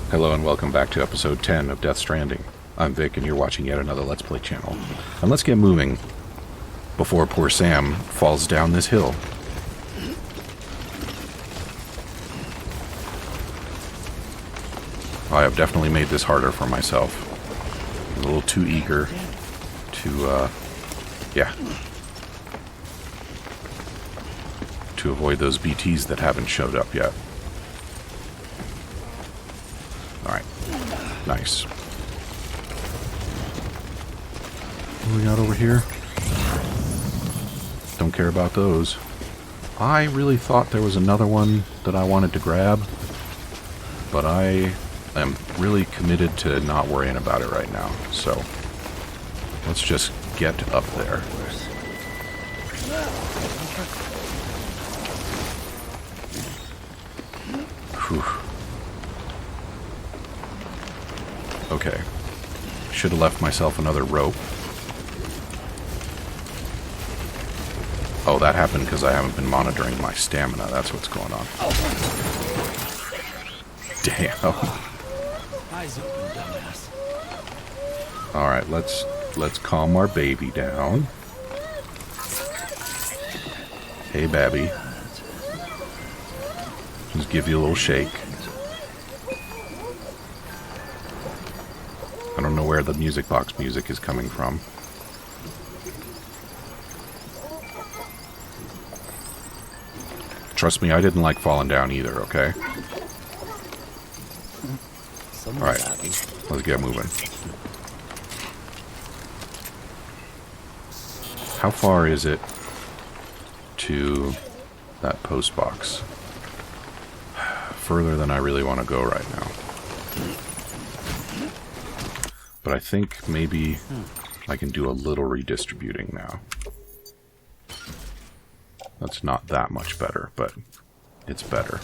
Hello and welcome back to episode 10 of Death Stranding. I'm Vic and you're watching yet another Let's Play channel. And let's get moving before poor Sam falls down this hill. I have definitely made this harder for myself. I'm a little too eager to, to avoid those BTs that haven't showed up yet. Alright. Nice. What do we got over here? Don't care about those. I really thought there was another one that I wanted to grab, but I am really committed to not worrying about it right now. So, let's just get up there. Whew. Okay. Should have left myself another rope. Oh, that happened because I haven't been monitoring my stamina. That's what's going on. Damn. Eyes open, dumbass. Alright, let's calm our baby down. Hey, Babby. Just give you a little shake. I don't know where the music box music is coming from. Trust me, I didn't like falling down either, okay? Alright, let's get moving. How far is it to that post box? Further than I really want to go right now. But I think maybe I can do a little redistributing now. That's not that much better, but it's better.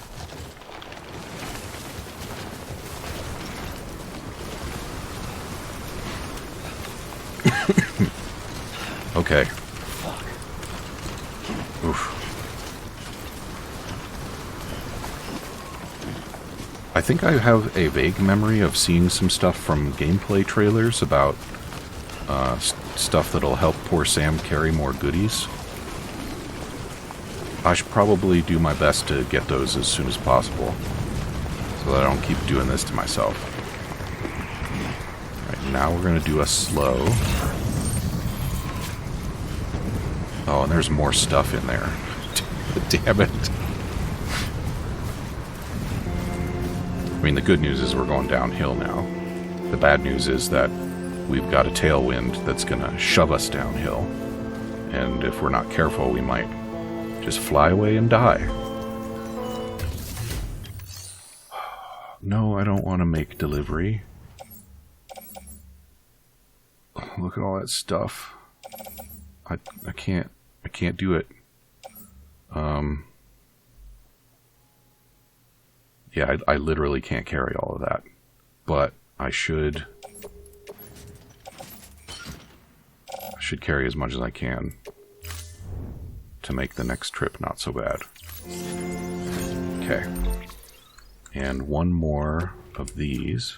Okay. Oof. I think I have a vague memory of seeing some stuff from gameplay trailers about stuff that'll help poor Sam carry more goodies. I should probably do my best to get those as soon as possible, so that I don't keep doing this to myself. Right, now we're going to do a slow. Oh, and there's more stuff in there. Damn it. I mean, the good news is we're going downhill now. The bad news is that we've got a tailwind that's going to shove us downhill. And if we're not careful, we might just fly away and die. No, I don't want to make delivery. Look at all that stuff. I can't do it. Yeah, I literally can't carry all of that. But I should carry as much as I can to make the next trip not so bad. Okay. And one more of these.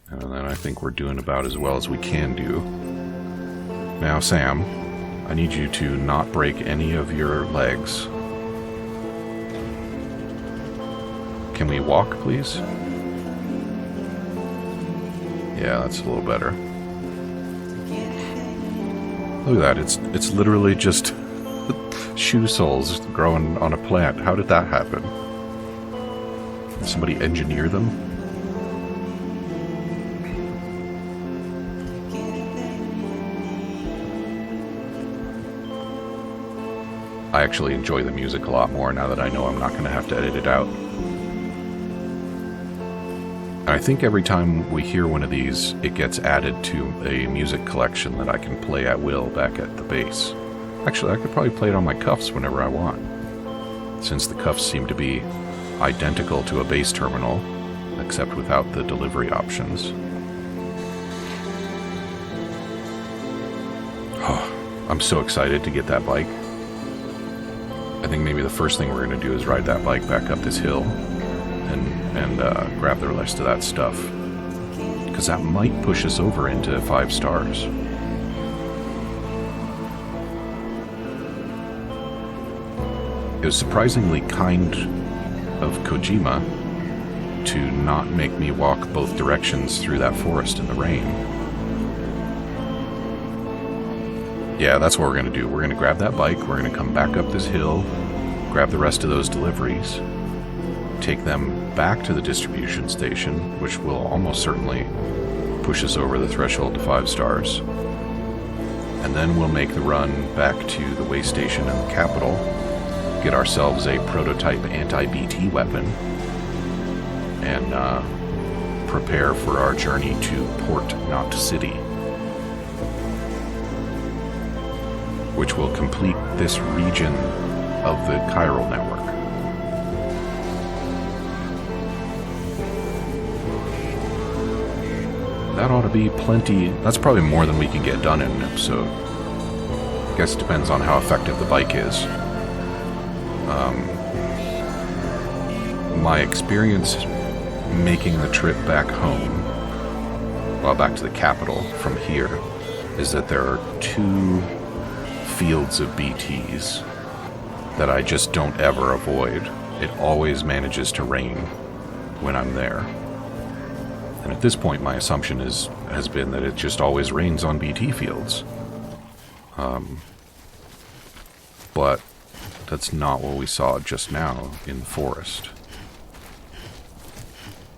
And then I think we're doing about as well as we can do. Now, Sam, I need you to not break any of your legs. Can we walk, please? Yeah, that's a little better. Look at that, it's literally just shoe soles growing on a plant. How did that happen? Did somebody engineer them? I actually enjoy the music a lot more now that I know I'm not going to have to edit it out. I think every time we hear one of these, it gets added to a music collection that I can play at will back at the base. Actually, I could probably play it on my cuffs whenever I want, since the cuffs seem to be identical to a base terminal, except without the delivery options. Oh, I'm so excited to get that bike. I think maybe the first thing we're going to do is ride that bike back up this hill and grab the rest of that stuff. Because that might push us over into 5 stars. It was surprisingly kind of Kojima to not make me walk both directions through that forest in the rain. Yeah, that's what we're going to do. We're going to grab that bike, we're going to come back up this hill, grab the rest of those deliveries, take them back to the distribution station, which will almost certainly push us over the threshold to 5 stars. And then we'll make the run back to the way station in the capital, get ourselves a prototype anti-BT weapon, and prepare for our journey to Port Knot City, which will complete this region of the chiral network. That ought to be plenty. That's probably more than we can get done in an episode. I guess it depends on how effective the bike is. My experience making the trip back home, well, back to the capital from here, is that there are 2 fields of BTs that I just don't ever avoid. It always manages to rain when I'm there. And at this point, my assumption has been that it just always rains on BT fields. But that's not what we saw just now in the forest.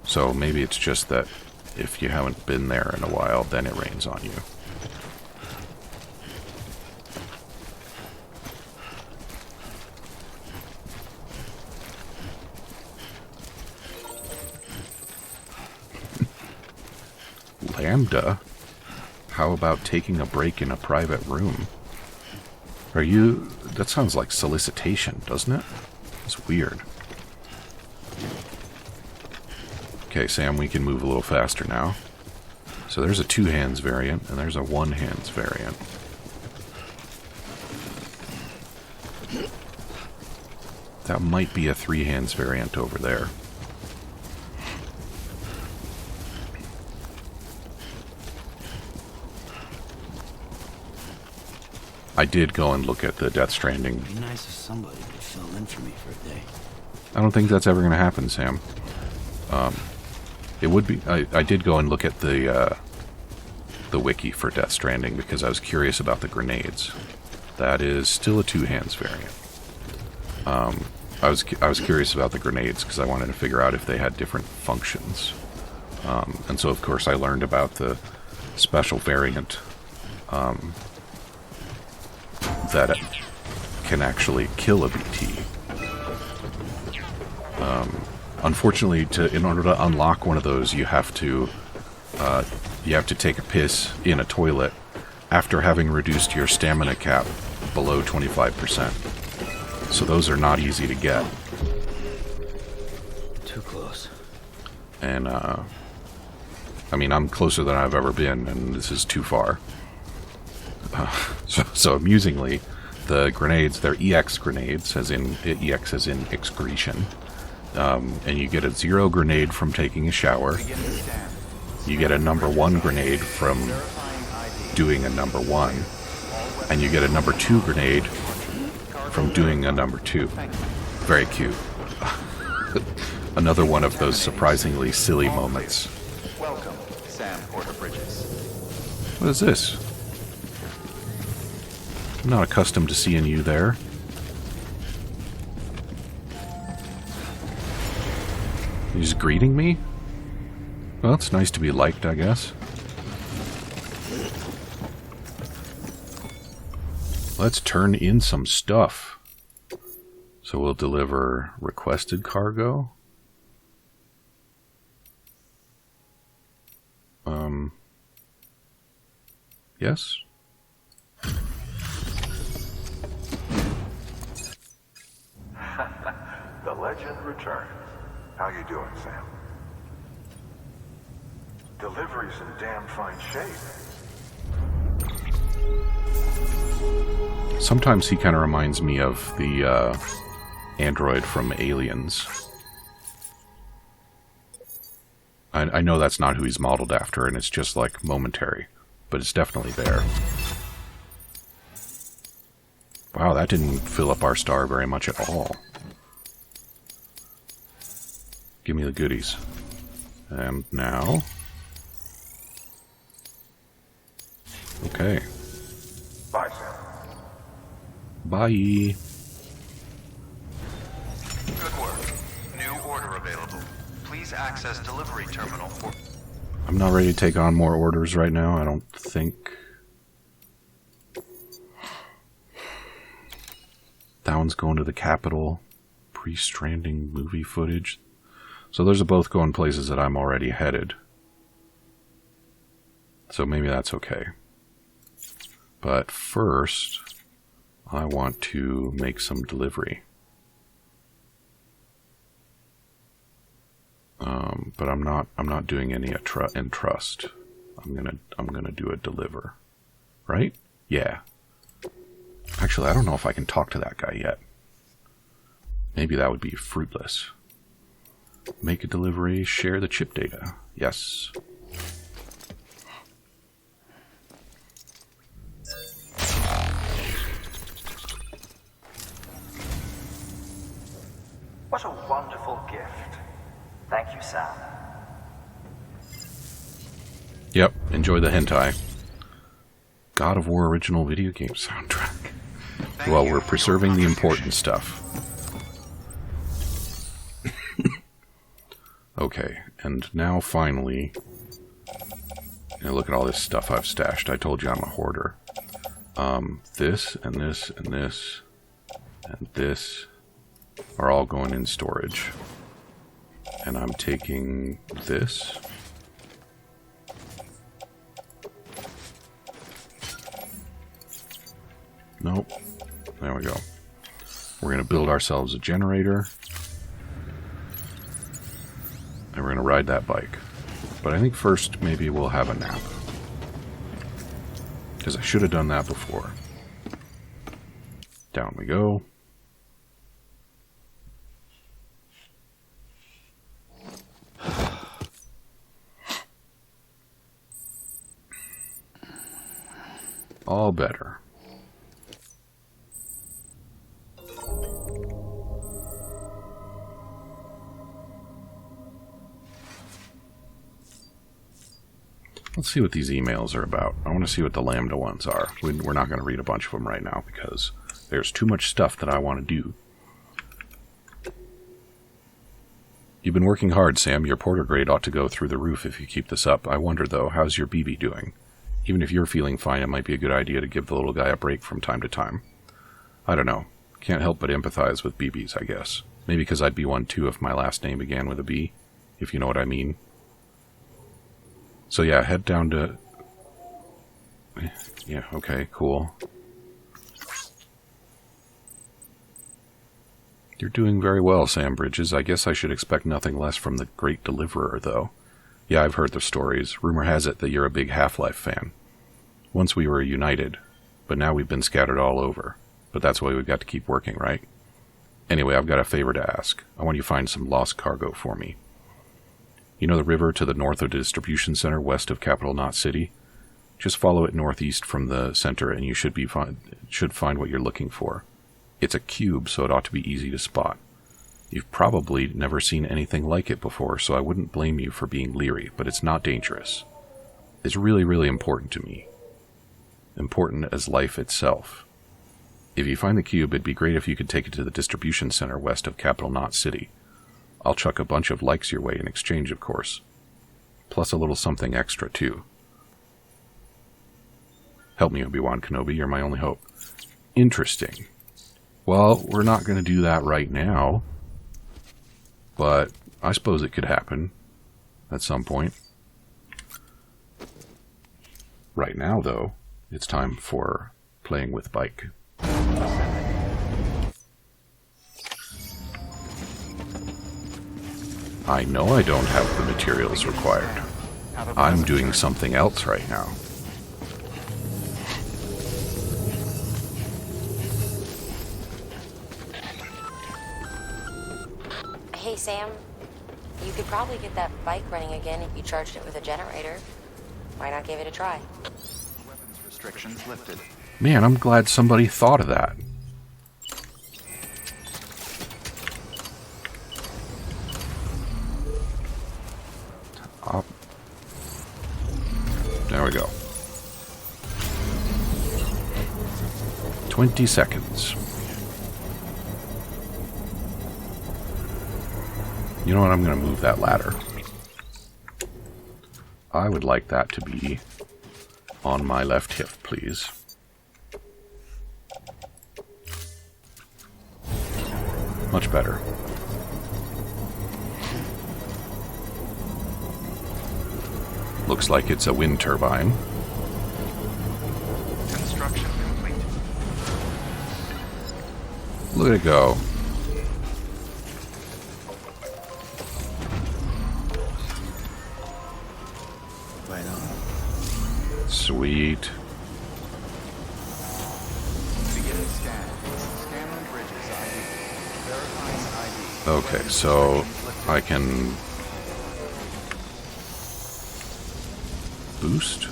So maybe it's just that if you haven't been there in a while, then it rains on you. Lambda? How about taking a break in a private room? Are you... That sounds like solicitation, doesn't it? It's weird. Okay, Sam, we can move a little faster now. So there's a 2 hands variant, and there's a 1 hands variant. That might be a 3 hands variant over there. I did go and look at the Death Stranding. It'd be nice if somebody could fill in for me for a day. I don't think that's ever going to happen, Sam. It would be. I did go and look at the wiki for Death Stranding because I was curious about the grenades. That is still a 2 hands variant. I was curious about the grenades because I wanted to figure out if they had different functions. And so, of course, I learned about the special variant that it can actually kill a BT. Unfortunately, in order to unlock one of those, you have to take a piss in a toilet after having reduced your stamina cap below 25%. So those are not easy to get. Too close. And I mean, I'm closer than I've ever been, and this is too far. So amusingly, the grenades, they're EX grenades, as in EX as in excretion. And you get a 0 grenade from taking a shower. You get a number 1 grenade from doing a number 1. And you get a number 2 grenade from doing a number 2. Very cute. Another one of those surprisingly silly moments. Welcome, Sam Porter Bridges. What is this? I'm not accustomed to seeing you there. He's greeting me? Well, it's nice to be liked, I guess. Let's turn in some stuff. So we'll deliver requested cargo. Yes? The legend returns. How you doing, Sam? Delivery's in damn fine shape. Sometimes he kind of reminds me of the android from Aliens. I know that's not who he's modeled after, and it's just like momentary, but it's definitely there. Wow, that didn't fill up our star very much at all. Give me the goodies. And now... Okay. Bye, Sam. Bye. Good work. New order available. Please access delivery terminal for... I'm not ready to take on more orders right now, I don't think. That one's going to the Capitol. Pre-Stranding movie footage. So those are both going places that I'm already headed. So maybe that's okay. But first, I want to make some delivery. But I'm not doing any entrust. I'm gonna do a deliver. Right? Yeah. Actually, I don't know if I can talk to that guy yet. Maybe that would be fruitless. Make a delivery, share the chip data. Yes. What a wonderful gift. Thank you, Sam. Yep, enjoy the hentai. God of War original video game soundtrack. Well, we're preserving the important stuff. Okay, and now finally... look at all this stuff I've stashed. I told you I'm a hoarder. This, and this, and this, and this are all going in storage. And I'm taking this... Nope. There we go. We're going to build ourselves a generator. And we're going to ride that bike. But I think first maybe we'll have a nap. Because I should have done that before. Down we go. All better. Let's see what these emails are about. I want to see what the Lambda ones are. We're not going to read a bunch of them right now because there's too much stuff that I want to do. You've been working hard, Sam. Your porter grade ought to go through the roof if you keep this up. I wonder, though, how's your BB doing? Even if you're feeling fine, it might be a good idea to give the little guy a break from time to time. I don't know. Can't help but empathize with BBs, I guess. Maybe because I'd be one too if my last name began with a B, if you know what I mean. So yeah, head down to... Yeah, okay, cool. You're doing very well, Sam Bridges. I guess I should expect nothing less from the great deliverer, though. Yeah, I've heard the stories. Rumor has it that you're a big Half-Life fan. Once we were united, but now we've been scattered all over. But that's why we've got to keep working, right? Anyway, I've got a favor to ask. I want you to find some lost cargo for me. You know the river to the north of the distribution center west of Capital Knot City? Just follow it northeast from the center and you should find what you're looking for. It's a cube, so it ought to be easy to spot. You've probably never seen anything like it before, so I wouldn't blame you for being leery, but it's not dangerous. It's really, really important to me. Important as life itself. If you find the cube, it'd be great if you could take it to the distribution center west of Capital Knot City. I'll chuck a bunch of likes your way in exchange, of course. Plus a little something extra, too. Help me, Obi-Wan Kenobi, you're my only hope. Interesting. Well, we're not going to do that right now. But I suppose it could happen at some point. Right now, though, it's time for playing with bike. I know I don't have the materials required. I'm doing something else right now. Hey, Sam. You could probably get that bike running again if you charged it with a generator. Why not give it a try? Weapons restrictions lifted. Man, I'm glad somebody thought of that. Up. There we go. 20 seconds. You know what? I'm going to move that ladder. I would like that to be on my left hip, please. Much better. Looks like it's a wind turbine. Construction complete. Look at it go. Right on. Sweet. Beginning scan. Scanning bridges ID. Verifying ID. Okay, so I can boost.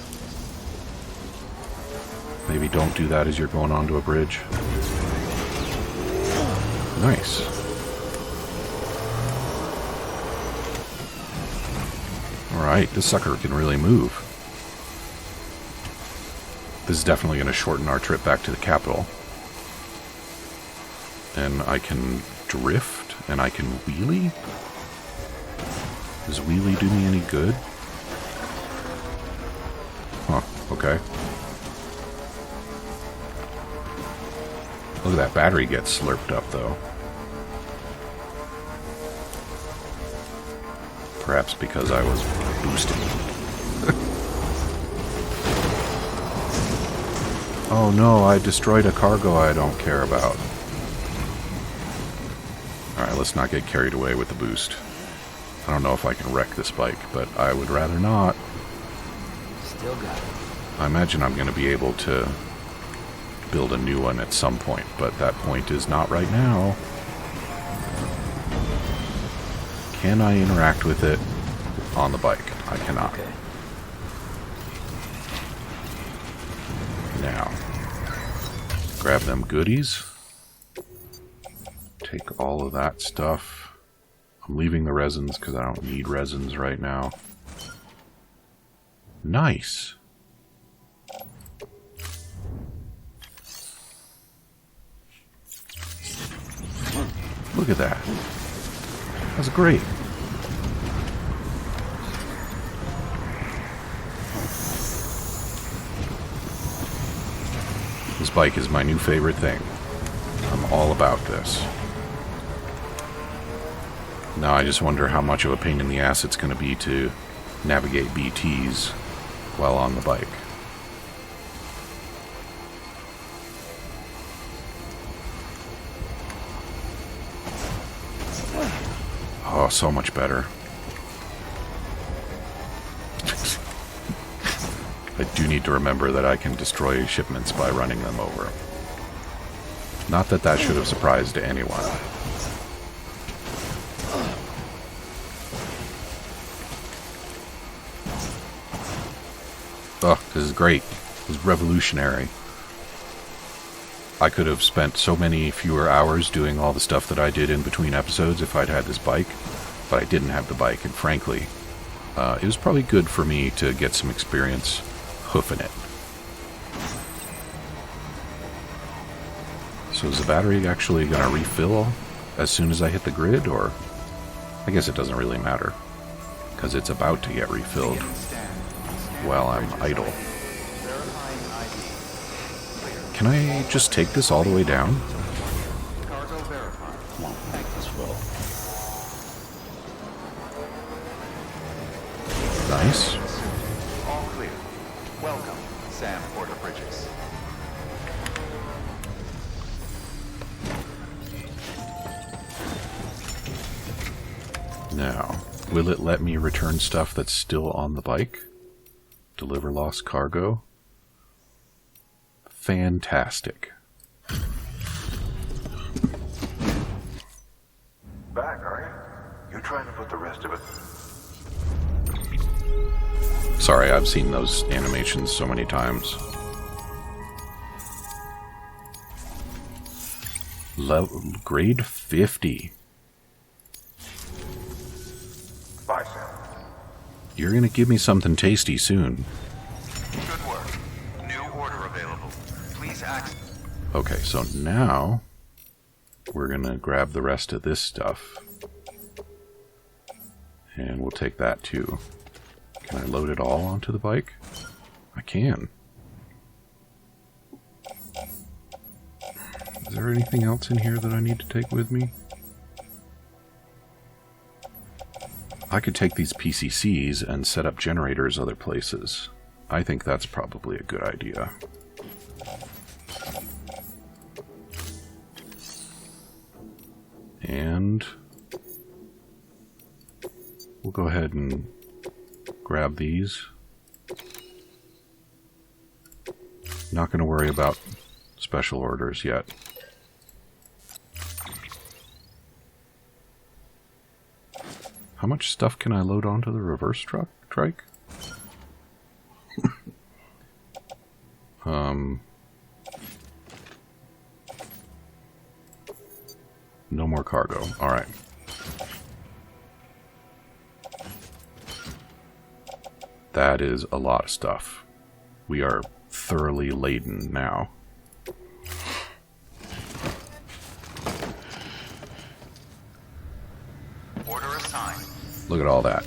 Maybe don't do that as you're going onto a bridge. Nice. Alright, this sucker can really move. This is definitely going to shorten our trip back to the capital. And I can drift, and I can wheelie? Does wheelie do me any good? Huh, okay. Look at that battery get slurped up, though. Perhaps because I was boosting. Oh no, I destroyed a cargo I don't care about. Alright, let's not get carried away with the boost. I don't know if I can wreck this bike, but I would rather not. Still got it. I imagine I'm going to be able to build a new one at some point, but that point is not right now. Can I interact with it on the bike? I cannot. Okay. Now, grab them goodies. Take all of that stuff. I'm leaving the resins because I don't need resins right now. Nice. Look at that. That's great. This bike is my new favorite thing. I'm all about this. Now I just wonder how much of a pain in the ass it's going to be to navigate BTs while on the bike. Oh, so much better. I do need to remember that I can destroy shipments by running them over. Not that that should have surprised anyone. Oh, this is great. This is revolutionary. I could have spent so many fewer hours doing all the stuff that I did in between episodes if I'd had this bike, but I didn't have the bike, and frankly, it was probably good for me to get some experience hoofing it. So is the battery actually going to refill as soon as I hit the grid, or I guess it doesn't really matter, because it's about to get refilled while I'm idle. Can I just take this all the way down? Cargo verified. Won't make this roll. Nice. All clear. Welcome, Sam Porter Bridges. Now, will it let me return stuff that's still on the bike? Deliver lost cargo? Fantastic. Back, are You trying to put the rest of it? Sorry, I've seen those animations so many times. Grade 50. Bye, Sam. You're gonna give me something tasty soon. Good work. New order available. Please access. Okay, so now we're gonna grab the rest of this stuff. And we'll take that too. Can I load it all onto the bike? I can. Is there anything else in here that I need to take with me? I could take these PCCs and set up generators other places. I think that's probably a good idea. And we'll go ahead and grab these. Not going to worry about special orders yet. How much stuff can I load onto the reverse trike? No more cargo. Alright. That is a lot of stuff. We are thoroughly laden now. Order assigned. Look at all that.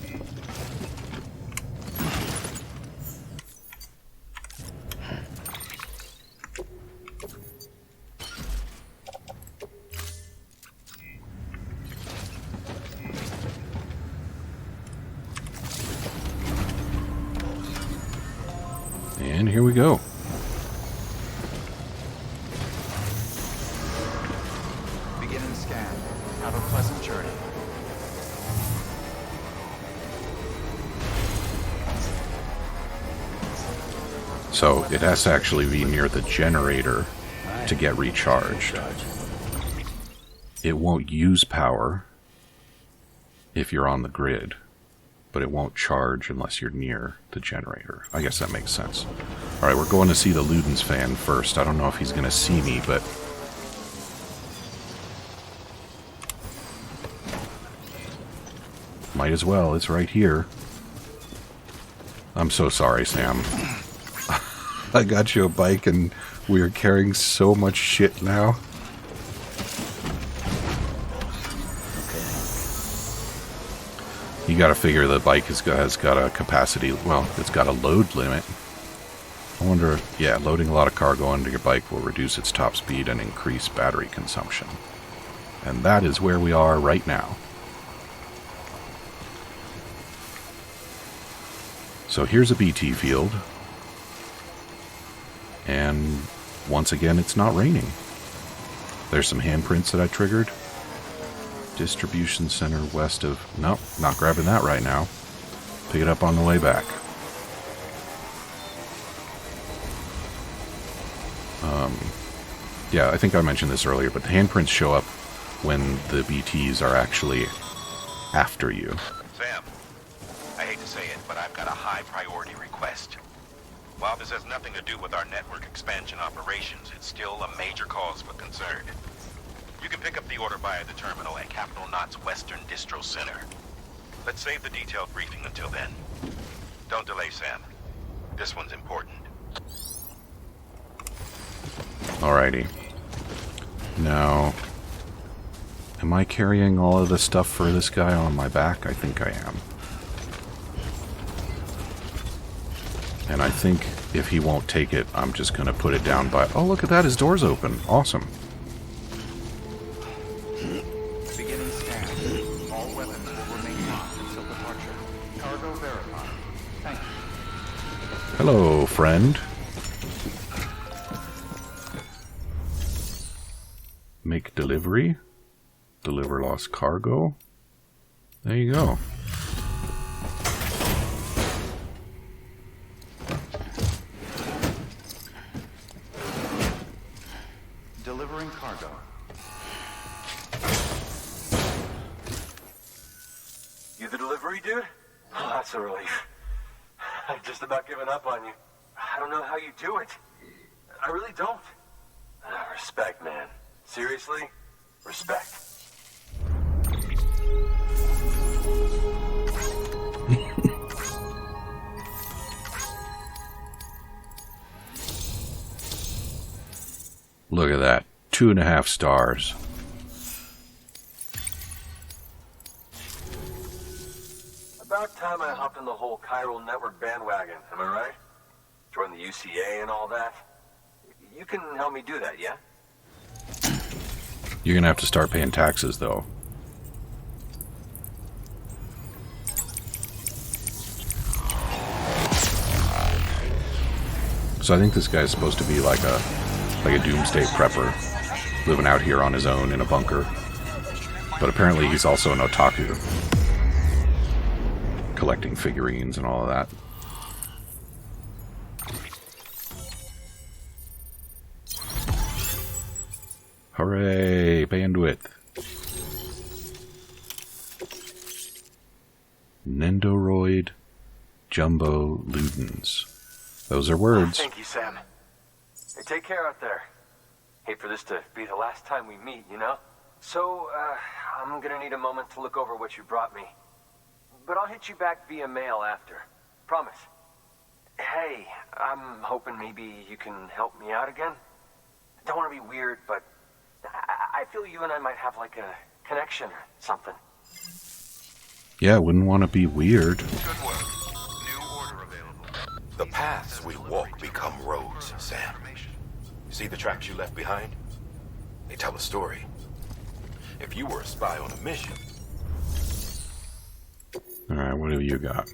And here we go. Beginning scan. Have a pleasant journey. So it has to actually be near the generator to get recharged. It won't use power if you're on the grid, but it won't charge unless you're near the generator. I guess that makes sense. Alright, we're going to see the Laden's fan first. I don't know if he's going to see me, but... might as well, it's right here. I'm so sorry, Sam. I got you a bike and we're carrying so much shit now. You gotta figure the bike has got a capacity, well, it's got a load limit. I wonder, yeah, loading a lot of cargo onto your bike will reduce its top speed and increase battery consumption. And that is where we are right now. So here's a BT field. And once again, it's not raining. There's some handprints that I triggered. Distribution center west of... nope, not grabbing that right now. Pick it up on the way back. Yeah, I think I mentioned this earlier, but the handprints show up when the BTs are actually after you. Sam, I hate to say it, but I've got a high priority request. While this has nothing to do with our network expansion operations, it's still a major cause for concern. You can pick up the order via the terminal at Capital Knot's Western Distro Center. Let's save the detailed briefing until then. Don't delay, Sam. This one's important. Alrighty. Now, am I carrying all of the stuff for this guy on my back? I think I am. And I think if he won't take it, I'm just going to put it down by... oh, look at that, his door's open. Awesome. Beginning scan. All weapons will remain locked until departure. Cargo verified. Thank you. Hello, friend. Make delivery. Deliver lost cargo. There you go. Delivering cargo. You the delivery dude? Oh, that's a relief. I've just about given up on you. I don't know how you do it. I really don't. Respect, man. Seriously? Respect. Look at that. 2.5 stars. About time I hopped on the whole chiral network bandwagon, am I right? Join the UCA and all that. You can help me do that, yeah? You're gonna have to start paying taxes, though. So I think this guy's supposed to be like a doomsday prepper, living out here on his own in a bunker. But apparently he's also an otaku, collecting figurines and all of that. Hooray! Bandwidth. Nendoroid Jumbo Ludens. Those are words. Thank you, Sam. Hey, take care out there. Hate for this to be the last time we meet, you know? So, I'm gonna need a moment to look over what you brought me. But I'll hit you back via mail after. Promise. Hey, I'm hoping maybe you can help me out again. Don't want to be weird, but I feel you and I might have like a connection or something. Yeah, wouldn't want to be weird. Good work. New order available. The paths we walk become roads, Sam. See the tracks you left behind? They tell a story. If you were a spy on a mission... Alright, what have you got?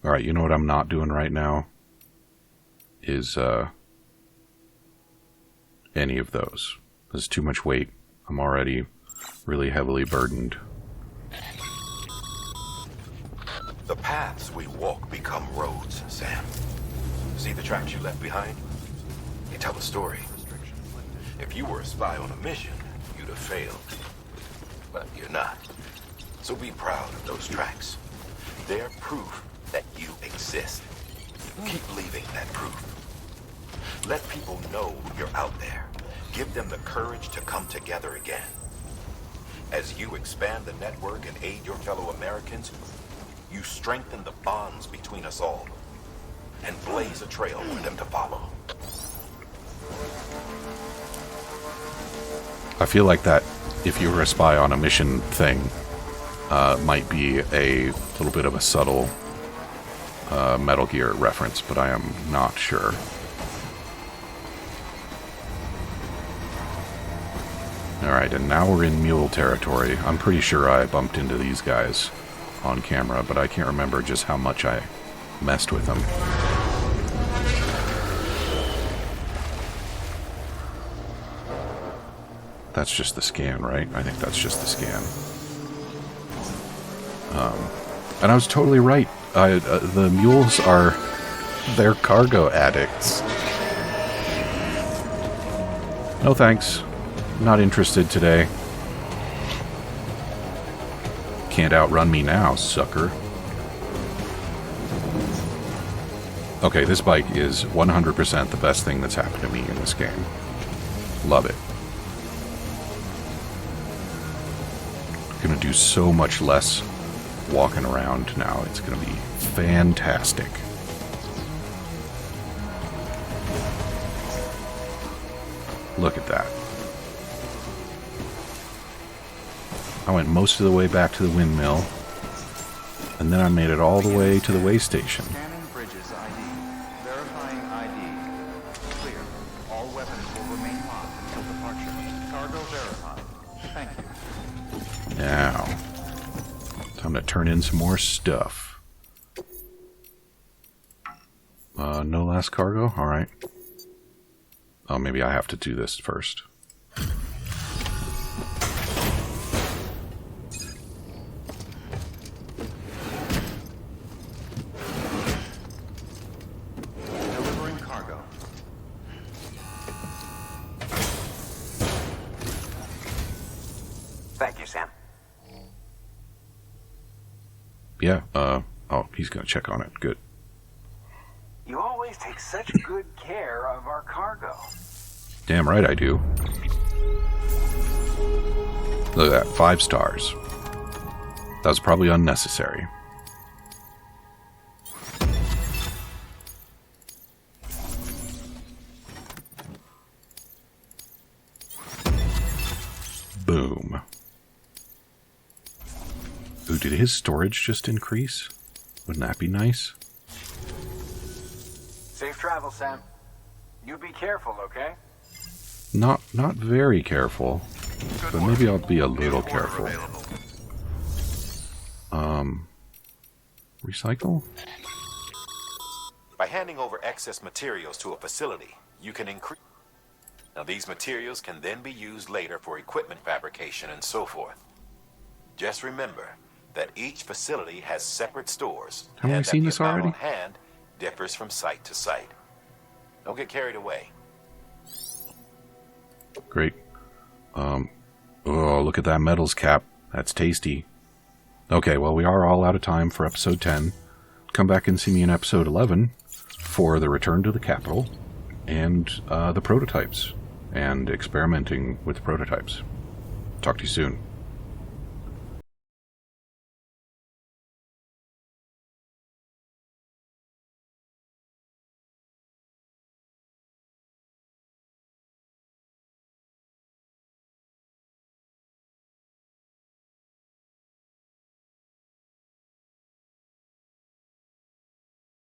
Alright, you know what I'm not doing right now? Is, any of those. There's too much weight. I'm already really heavily burdened. The paths we walk become roads, Sam. See the tracks you left behind? They tell a story. If you were a spy on a mission, you'd have failed. But you're not. So be proud of those tracks. They're proof that you exist. Keep leaving that proof. Let people know you're out there. Give them the courage to come together again. As you expand the network and aid your fellow Americans, you strengthen the bonds between us all and blaze a trail for them to follow. I feel like that if you were a spy on a mission thing might be a little bit of a subtle Metal Gear reference, but I am not sure. Alright, and now we're in mule territory. I'm pretty sure I bumped into these guys on camera, but I can't remember just how much I messed with them. That's just the scan, right? I think that's just the scan. And I was totally right. The mules are... they're cargo addicts. No thanks. Not interested today. Can't outrun me now, sucker. Okay, this bike is 100% the best thing that's happened to me in this game. Love it. Gonna do so much less walking around now. It's gonna be fantastic. Look at that. I went most of the way back to the windmill, and then I made it all the way to the way station. Scanning bridges ID. Verifying ID. Clear. All weapons will remain locked until departure. Cargo verified. Thank you. Now, time to turn in some more stuff. No last cargo? Alright. Oh, maybe I have to do this first. Delivering cargo. Thank you, Sam. Yeah, oh, he's gonna check on it. Good. You always take such good care of our cargo. Damn right I do. Look at that, 5 stars. That was probably unnecessary. Boom. Ooh, did his storage just increase? Wouldn't that be nice? Safe travel, Sam. You be careful, okay? Not very careful, but maybe I'll be a little careful. Recycle? By handing over excess materials to a facility, you can increase... Now, these materials can then be used later for equipment fabrication and so forth. Just remember that each facility has separate stores. Haven't we seen this already? And that the amount on hand differs from site to site. Don't get carried away. Great. Oh, look at that metals cap. That's tasty. Okay, well, we are all out of time for episode 10. Come back and see me in episode 11 for the return to the capital and the prototypes and experimenting with prototypes. Talk to you soon.